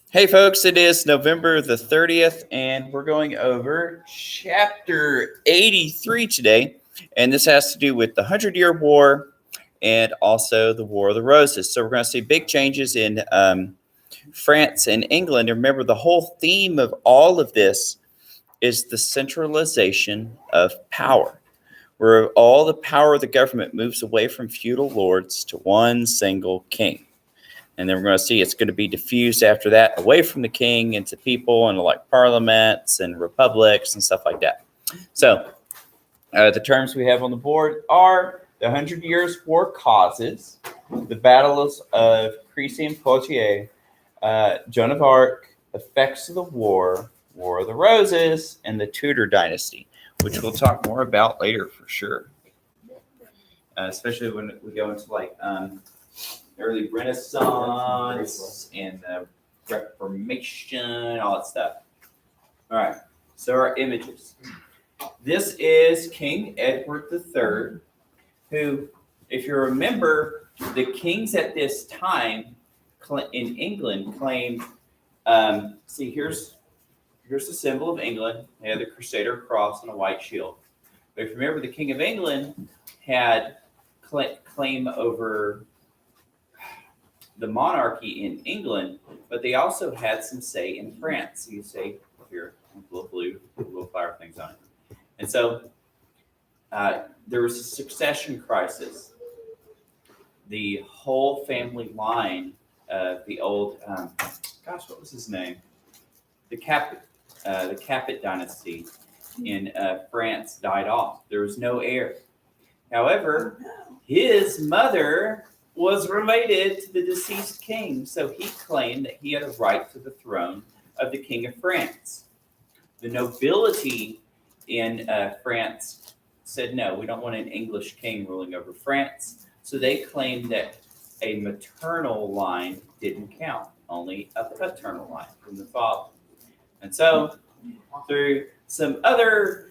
Hey folks, it is November the 30th, and we're going over chapter 83 today. And this has to do with the 100-Year War and also the War of the Roses. So we're going to see big changes in France and England. And remember, the whole theme of all of this is the centralization of power, where all the power of the government moves away from feudal lords to one single king. And then we're going to see it's going to be diffused after that away from the king into people and like parliaments and republics and stuff like that. So the terms we have on the board are the 100 Years' War causes, the battles of Crécy and Poitiers, Joan of Arc, effects of the war, War of the Roses, and the Tudor dynasty, which we'll talk more about later for sure. Especially when we go into like early Renaissance and the Reformation, all that stuff. All right, so our images. This is King Edward III, who, if you remember, the kings at this time in England claimed, here's the symbol of England. They had the Crusader cross and a white shield. But if you remember, the King of England had claim over the monarchy in England, but they also had some say in France. So you say here, little blue, little flower things on it. And so there was a succession crisis. The whole family line of the old, what was his name? The Capet dynasty in France died off. There was no heir. However, his mother was related to the deceased king, so he claimed that he had a right to the throne of the King of France. The nobility in France said, no, we don't want an English king ruling over France, so they claimed that a maternal line didn't count, only a paternal line from the father. And so, through some other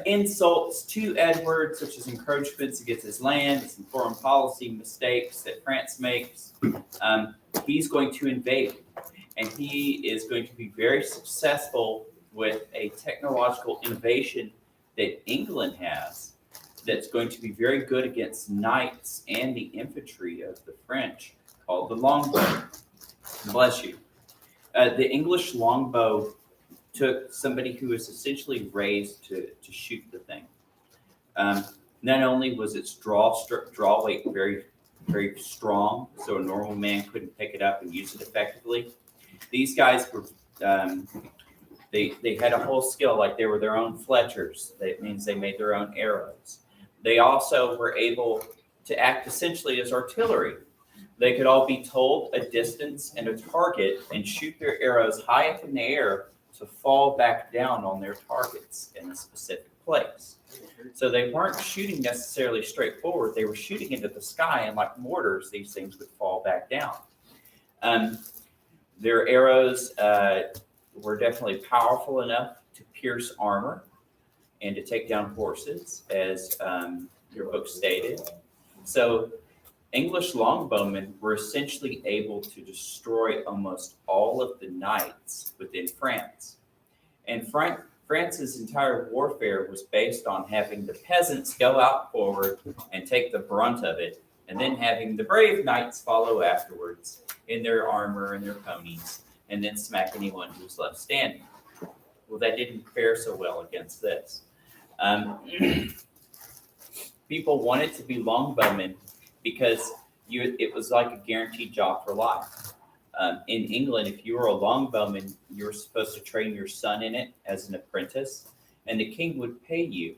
insults to Edward, such as encroachments against his land and some foreign policy mistakes that France makes, he's going to invade. And he is going to be very successful with a technological innovation that England has that's going to be very good against knights and the infantry of the French, called the longbow. Bless you. The English longbow took somebody who was essentially raised to shoot the thing. Not only was its draw weight very, very strong, so a normal man couldn't pick it up and use it effectively. These guys were, they had a whole skill, like they were their own Fletchers. That means they made their own arrows. They also were able to act essentially as artillery. They could all be told a distance and a target and shoot their arrows high up in the air to fall back down on their targets in a specific place. So they weren't shooting necessarily straight forward. They were shooting into the sky, and like mortars, these things would fall back down. Their arrows were definitely powerful enough to pierce armor and to take down horses, as your book stated. So English longbowmen were essentially able to destroy almost all of the knights within France. And France's entire warfare was based on having the peasants go out forward and take the brunt of it, and then having the brave knights follow afterwards in their armor and their ponies, and then smack anyone who was left standing. Well, that didn't fare so well against this. People wanted to be longbowmen because it was like a guaranteed job for life. In England, if you were a longbowman, you were supposed to train your son in it as an apprentice, and the king would pay you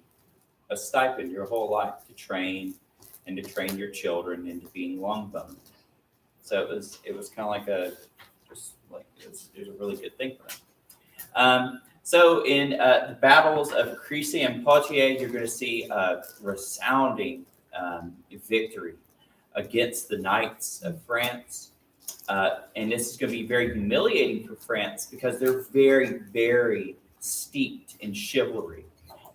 a stipend your whole life to train your children into being longbowmen. So it was kind of like it was a really good thing for them. So in the battles of Crécy and Poitiers, you're going to see a resounding victory against the knights of France. And this is going to be very humiliating for France because they're very, very steeped in chivalry.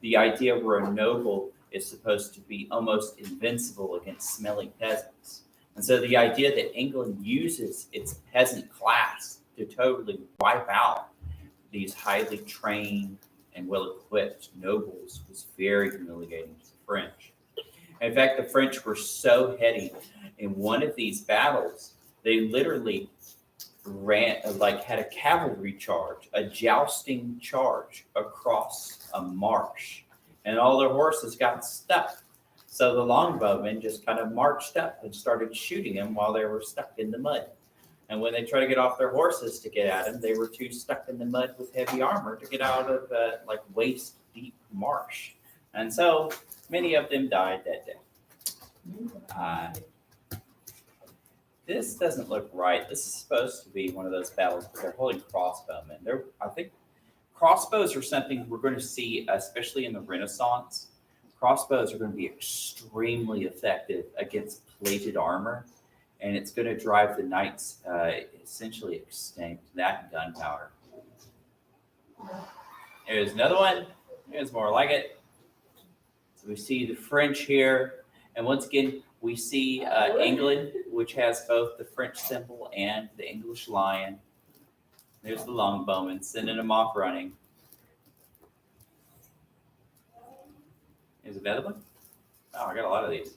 The idea where a noble is supposed to be almost invincible against smelly peasants. And so the idea that England uses its peasant class to totally wipe out these highly trained and well-equipped nobles was very humiliating to the French. In fact, the French were so heady in one of these battles, they literally had a cavalry charge, a jousting charge across a marsh, and all their horses got stuck. So the longbowmen just kind of marched up and started shooting them while they were stuck in the mud. And when they tried to get off their horses to get at them, they were too stuck in the mud with heavy armor to get out of waist deep marsh. And so many of them died that day. This doesn't look right. This is supposed to be one of those battles, but they're holding crossbowmen. I think crossbows are something we're going to see, especially in the Renaissance. Crossbows are going to be extremely effective against plated armor, and it's going to drive the knights essentially extinct. That and gunpowder. Here's another one. Here's more like it. So we see the French here, and once again, we see England, which has both the French symbol and the English lion. There's the longbowmen sending them off running. Here's another one. Oh, I got a lot of these.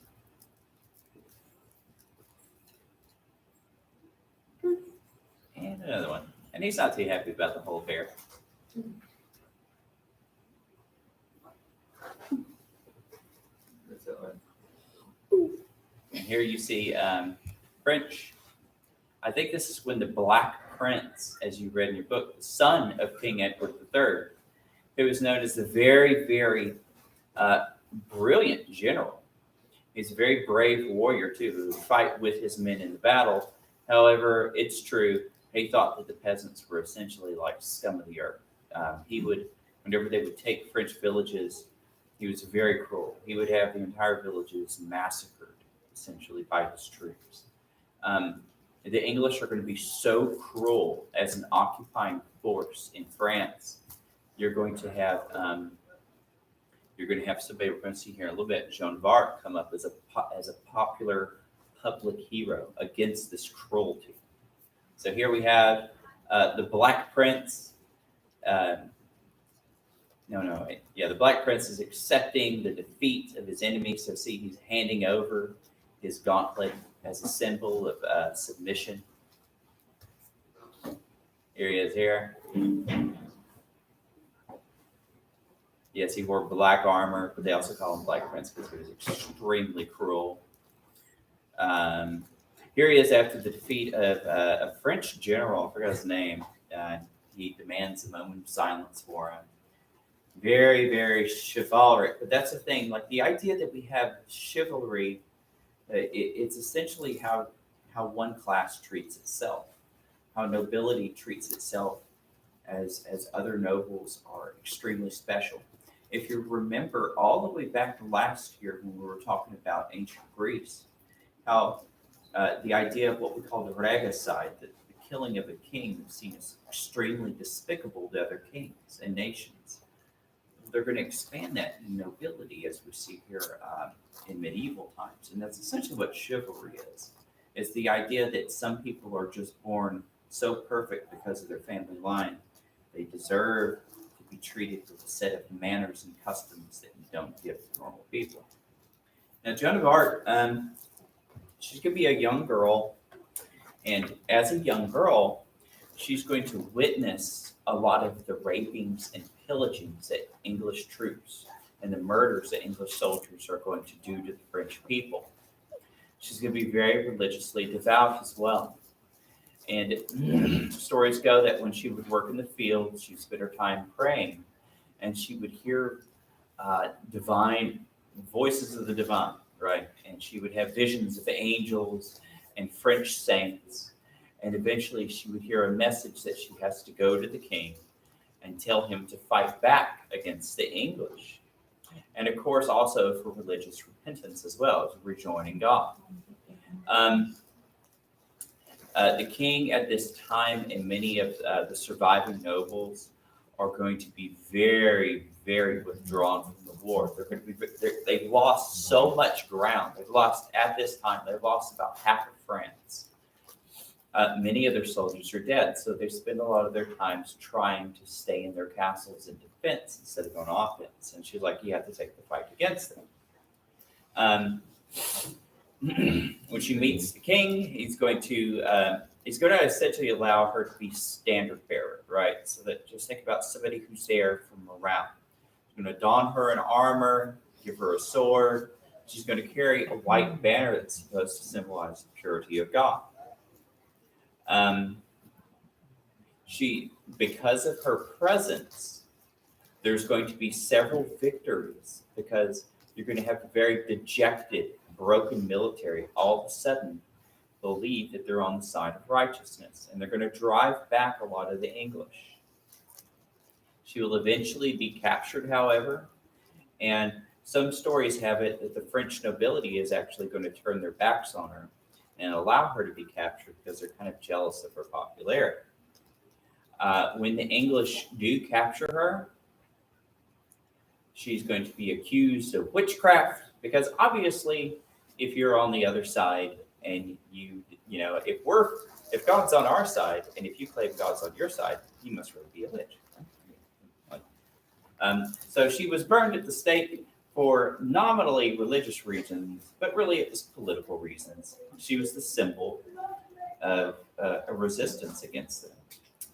And another one. And he's not too happy about the whole affair. And here you see French. I think this is when the Black Prince, as you read in your book, the son of King Edward III, who was known as the very, very brilliant general. He's a very brave warrior, too, who would fight with his men in the battle. However, it's true, he thought that the peasants were essentially like scum of the earth. Whenever they would take French villages, he was very cruel. He would have the entire villages massacred, essentially, by his troops. The English are going to be so cruel as an occupying force in France. You're going to have somebody we're going to see here in a little bit, Joan of Arc, come up as a popular public hero against this cruelty. So here we have the Black Prince. The Black Prince is accepting the defeat of his enemy. So see, he's handing over his gauntlet as a symbol of submission. Here he is here. Yes, he wore black armor, but they also call him Black Prince because he was extremely cruel. Here he is after the defeat of a French general. I forgot his name. He demands a moment of silence for him. Very, very chivalric. But that's the thing. Like the idea that we have chivalry, it's essentially how one class treats itself, how nobility treats itself as other nobles are extremely special. If you remember all the way back to last year when we were talking about ancient Greece, how the idea of what we call the regicide, the killing of a king, was seen as extremely despicable to other kings and nations. They're going to expand that in nobility, as we see here in medieval times, and that's essentially what chivalry is. It's the idea that some people are just born so perfect because of their family line, they deserve to be treated with a set of manners and customs that you don't give to normal people. Now, Joan of Arc, she's going to be a young girl, and as a young girl, she's going to witness a lot of the rapings and pillagings that English troops and the murders that English soldiers are going to do to the French people. She's going to be very religiously devout as well. And stories go that when she would work in the field, she would spend her time praying, and she would hear divine voices of the divine, right? And she would have visions of angels and French saints. And eventually she would hear a message that she has to go to the king and tell him to fight back against the English. And of course, also for religious repentance as well, as rejoining God. The king at this time and many of the surviving nobles are going to be very, very withdrawn from the war. They've lost so much ground. They've lost, at this time, they've lost about half of France. Many of their soldiers are dead, so they spend a lot of their times trying to stay in their castles in defense instead of going offense. And she's like, you have to take the fight against them. When she meets the king, he's going to essentially allow her to be standard bearer, right? So that just think about somebody who's there for morale. He's going to don her an armor, give her a sword. She's going to carry a white banner that's supposed to symbolize the purity of God. Because of her presence, there's going to be several victories because you're going to have a very dejected, broken military all of a sudden believe that they're on the side of righteousness, and they're going to drive back a lot of the English. She will eventually be captured, however, and some stories have it that the French nobility is actually going to turn their backs on her and allow her to be captured because they're kind of jealous of her popularity. When the English do capture her, she's going to be accused of witchcraft because obviously, if you're on the other side and if God's on our side and if you claim God's on your side, you must really be a witch. So she was burned at the stake for nominally religious reasons, but really it was political reasons. She was the symbol of a resistance against them.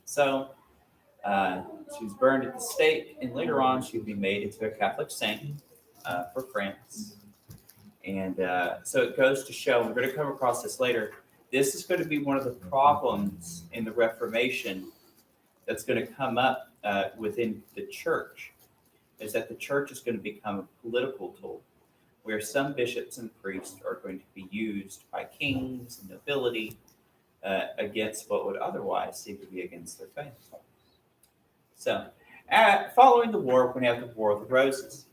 So she was burned at the stake, and later on she would be made into a Catholic saint for France. And so it goes to show, we're going to come across this later, this is going to be one of the problems in the Reformation that's going to come up within the church, is that the church is going to become a political tool, where some bishops and priests are going to be used by kings and nobility against what would otherwise seem to be against their faith. So, following the war, we're going to have the War of the Roses.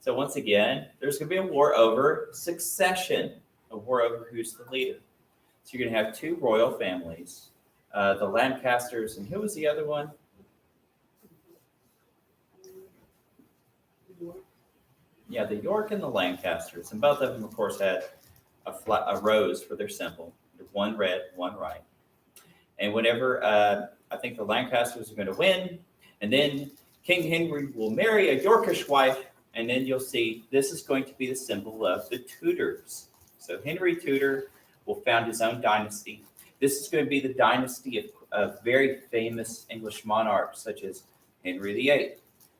So once again, there's going to be a war over succession, a war over who's the leader. So you're going to have two royal families, the Lancasters, and who was the other one? Yeah, the York and the Lancasters, and both of them, of course, had a rose for their symbol. One red, one right. And whenever I think the Lancasters are going to win, and then King Henry will marry a Yorkish wife, and then you'll see this is going to be the symbol of the Tudors. So Henry Tudor will found his own dynasty. This is going to be the dynasty of very famous English monarchs, such as Henry VIII,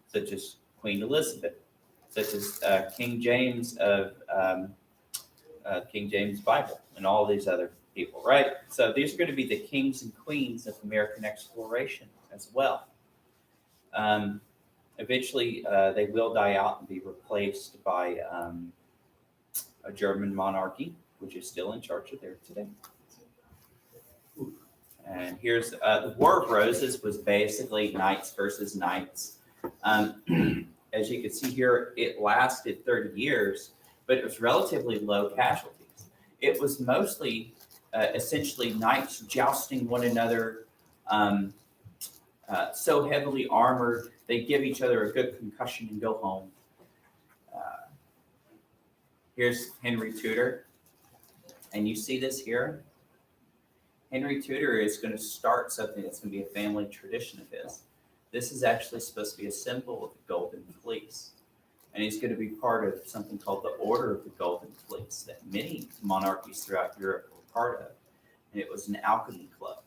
such as Queen Elizabeth, such as King James of King James Bible, and all these other people, right? So these are going to be the kings and queens of American exploration as well. Eventually, they will die out and be replaced by a German monarchy, which is still in charge of there today. And here's the War of Roses was basically knights versus knights. As you can see here, it lasted 30 years, but it was relatively low casualties. It was mostly essentially knights jousting one another, so heavily armored, they give each other a good concussion and go home. Here's Henry Tudor, and you see this here. Henry Tudor is going to start something that's going to be a family tradition of his. This is actually supposed to be a symbol of the Golden Fleece. And he's going to be part of something called the Order of the Golden Fleece that many monarchies throughout Europe were part of. And it was an alchemy club.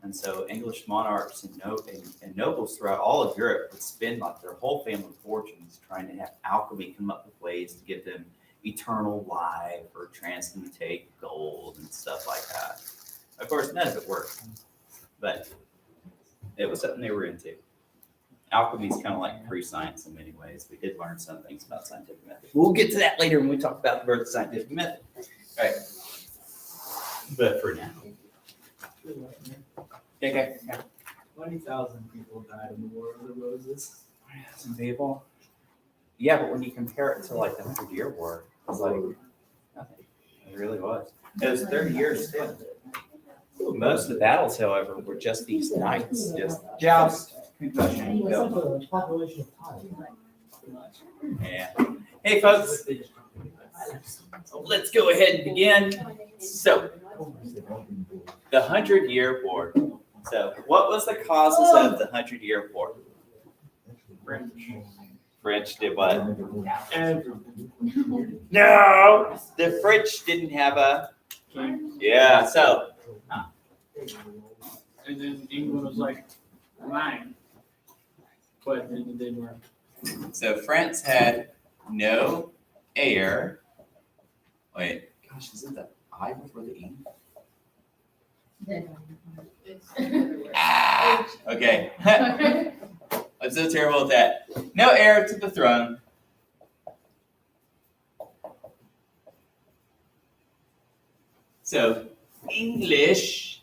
And so English monarchs and nobles throughout all of Europe would spend like their whole family fortunes trying to have alchemy come up with ways to give them eternal life or transmutate gold and stuff like that. Of course, none of it worked. But it was something they were into. Alchemy is kind of like pre-science in many ways. We did learn some things about scientific method. We'll get to that later when we talk about the birth of scientific method. All right. But for now. Okay. 20,000 people died in the War of the Roses. Some people. Yeah, but when you compare it to like the 100-Year War, it was like nothing. It really was. It was 30 years still. Most of the battles, however, were just these knights, just joust, concussion, go. The population of time. too much. Yeah. Hey, folks. Let's go ahead and begin. So, the 100-Year War. So, what was the causes of the 100-Year War? French did what? No, the French didn't have a. Yeah, so. And then England was like, mine. But then they were. So France had no heir. Wait, gosh, is it the I before the E? Ah, okay. I'm so terrible at that. No heir to the throne. So, English.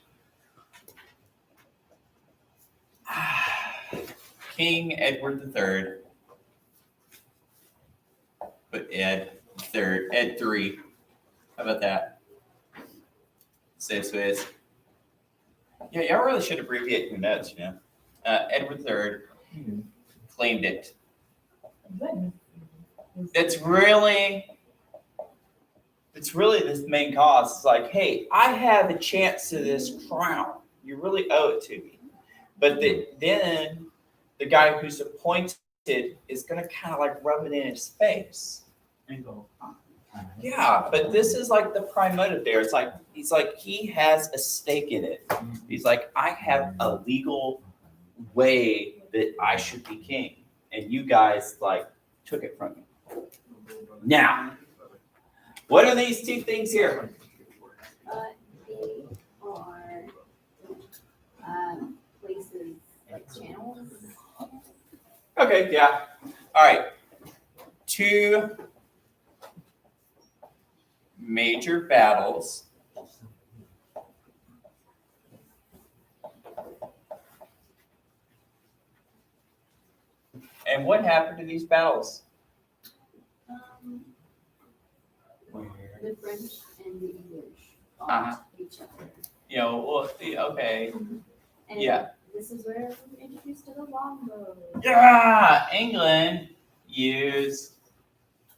King Edward III. But Ed III. How about that? Safe space. Yeah, y'all really should abbreviate your notes, you know. Edward III claimed it. It's really this main cause. It's like, hey, I have a chance to this crown. You really owe it to me. But then the guy who's appointed is going to kind of like rub it in his face. And go, Yeah, but this is like the prime motive there. It's like he has a stake in it. He's like, I have a legal way that I should be king, and you guys like took it from me. Now, what are these two things here? They are places like channels. Okay, yeah. All right. Two major battles. And what happened to these battles? The French and the English Uh-huh. fought each other. You know, well, okay. And Yeah. this is where we're introduced to the longbow. Yeah, England used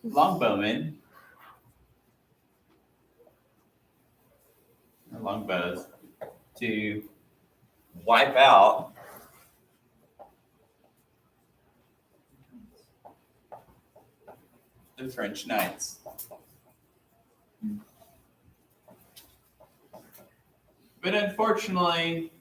longbowmen, or longbows, to wipe out the French knights. But unfortunately,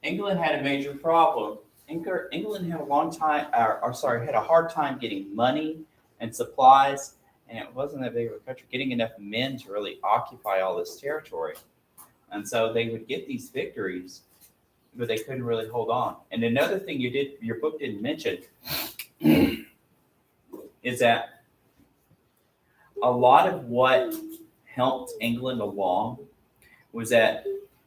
England had a major problem. England had had a hard time getting money and supplies, and it wasn't that big of a country, getting enough men to really occupy all this territory. And so they would get these victories, but they couldn't really hold on. And another thing your book didn't mention is that a lot of what helped England along was that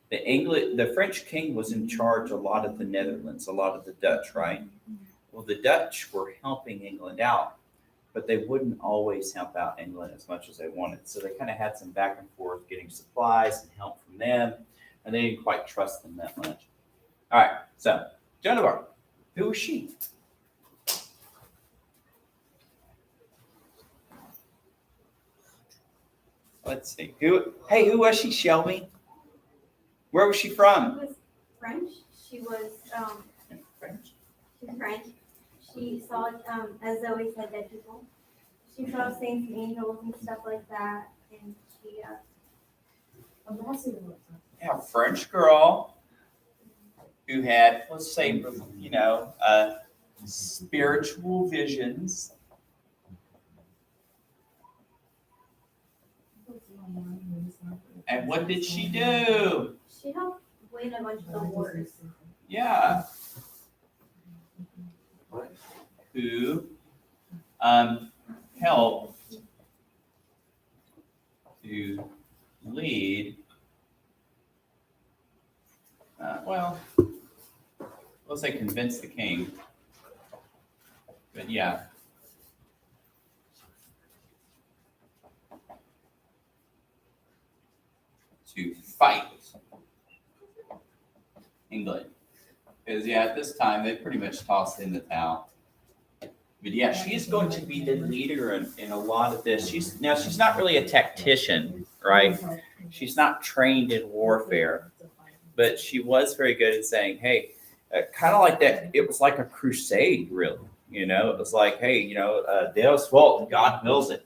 the French king was in charge a lot of the Netherlands, a lot of the Dutch, right? Well, the Dutch were helping England out, but they wouldn't always help out England as much as they wanted. So they kind of had some back and forth getting supplies and help from them, and they didn't quite trust them that much. All right, so Joan of Arc, who was she? Let's see. Who was she, Shelby? Where was she from? She was French. She was French. she's French. She saw as Zoe said, dead people. She saw saints and angels and stuff like that, and she Yeah, French girl who had, let's say, spiritual visions. And what did she do? She helped win a bunch of the wars. Yeah. Who helped to lead, let's say convince the king. But yeah. To fight England. Because, at this time, they pretty much tossed in the towel. But yeah, she is going to be the leader in a lot of this. She's not really a tactician, right? She's not trained in warfare, but she was very good at saying, hey, kind of like that. It was like a crusade, really. It was like, hey, Deus Vult, God wills it.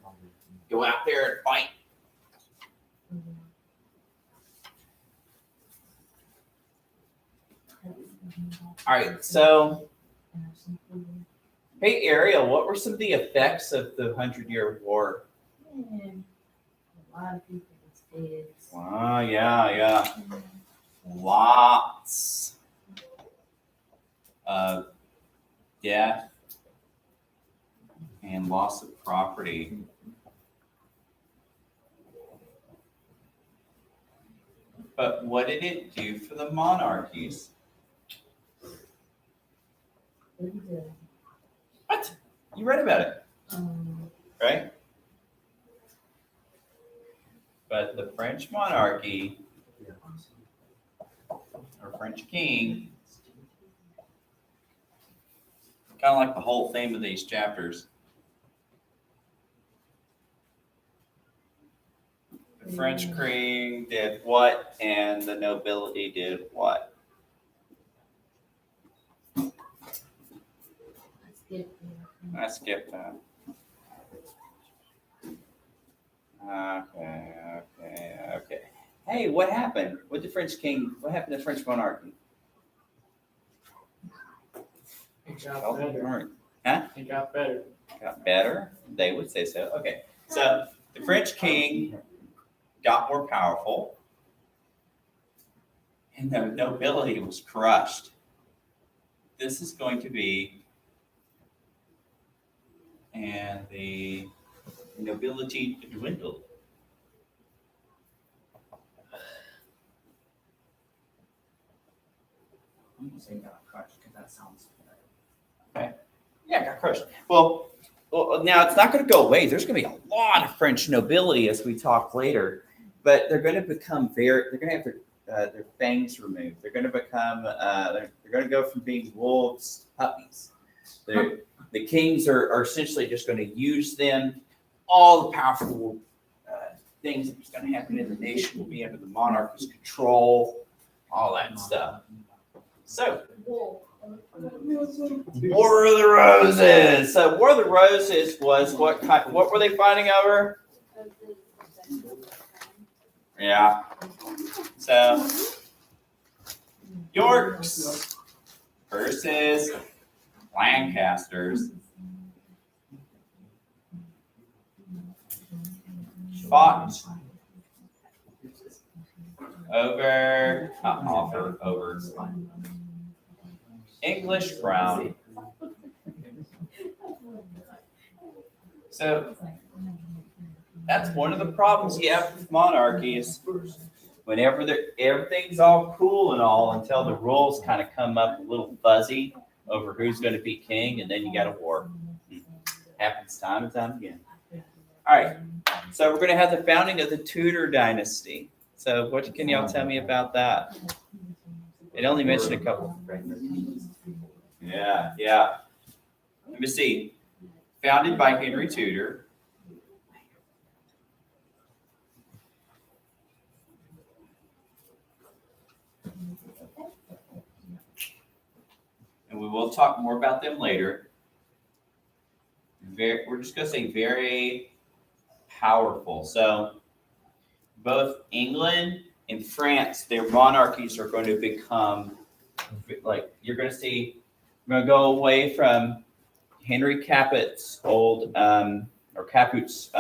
Go out there and fight. All right, so, hey, Ariel, what were some of the effects of the 100-Year War? A lot of people was dead. Wow, yeah. Lots of death and loss of property. But what did it do for the monarchies? What? You read about it, right? But the French monarchy, or French king, kind of like the whole theme of these chapters. The French king did what, and the nobility did what? I skipped that. Okay. Hey, what happened? What happened to the French monarchy? It got better. Huh? It got better. Got better? They would say so. Okay. So the French king got more powerful, and the nobility was crushed. This is going to be, and the nobility dwindled. I'm going to say got crushed because that sounds better. Okay. Yeah, got crushed. Well, now it's not going to go away. There's going to be a lot of French nobility as we talk later, but they're going to become they're going to have their fangs removed. They're going to become, they're going to go from being wolves to puppies. The kings are essentially just going to use them. All the powerful things that's going to happen in the nation will be under the monarch's control, all that stuff. So, War of the Roses. So, War of the Roses was what were they fighting over? Yeah. So, Yorks versus Lancasters. Fought over English crown. So that's one of the problems you have with monarchies. Whenever everything's all cool and all until the rules kind of come up a little fuzzy over who's going to be king, and then you got a war. Happens time and time again. All right. So we're going to have the founding of the Tudor dynasty. So what can y'all tell me about that? It only mentioned a couple. Yeah. Let me see. Founded by Henry Tudor. And we will talk more about them later. We're just going to say very powerful. So both England and France, their monarchies are going to become, like, you're going to see, we're going to go away from Henry Capet's Capet's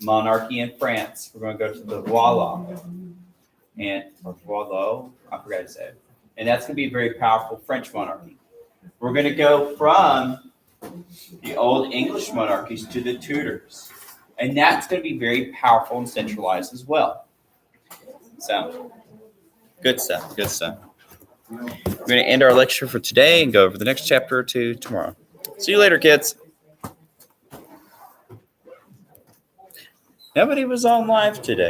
monarchy in France. We're going to go to the Valois, I forgot to say it. And that's going to be a very powerful French monarchy. We're going to go from the old English monarchies to the Tudors. And that's going to be very powerful and centralized as well. So, good stuff. We're going to end our lecture for today and go over the next chapter or two tomorrow. See you later, kids. Nobody was on live today.